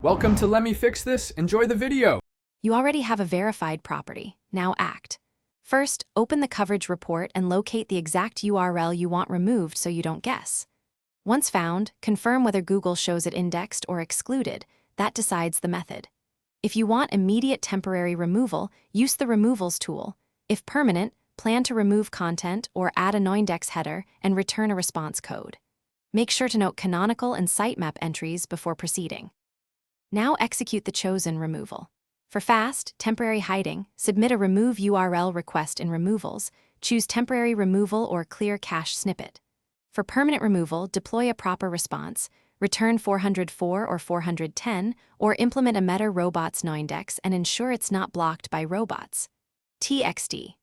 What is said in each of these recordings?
Welcome to Let Me Fix This. Enjoy the video. You already have a verified property. Now act. First, open the coverage report and locate the exact URL you want removed so you don't guess. Once found, confirm whether Google shows it indexed or excluded. That decides the method. If you want immediate temporary removal, use the Removals tool. If permanent, plan to remove content or add a no-index header and return a response code. Make sure to note canonical and sitemap entries before proceeding. Now execute the chosen removal. For fast, temporary hiding, submit a remove URL request in Removals, choose temporary removal or clear cache snippet. For permanent removal, deploy a proper response, return 404 or 410, or implement a meta robots no-index and ensure it's not blocked by robots. TXT.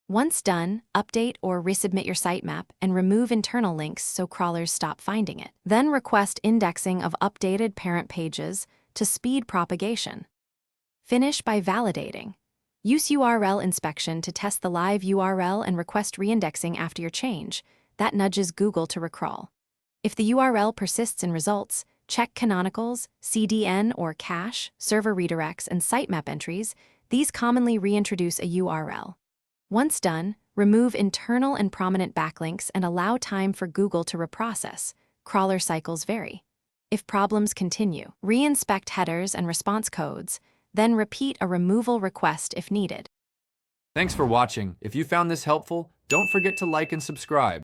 Once done, update or resubmit your sitemap and remove internal links so crawlers stop finding it. Then request indexing of updated parent pages to speed propagation. Finish by validating. Use URL inspection to test the live URL and request reindexing after your change. That nudges Google to recrawl. If the URL persists in results, check canonicals, CDN or cache, server redirects, and sitemap entries. These commonly reintroduce a URL. Once done, remove internal and prominent backlinks and allow time for Google to reprocess. Crawler cycles vary. If problems continue, reinspect headers and response codes, then repeat a removal request if needed. Thanks for watching. If you found this helpful, don't forget to like and subscribe.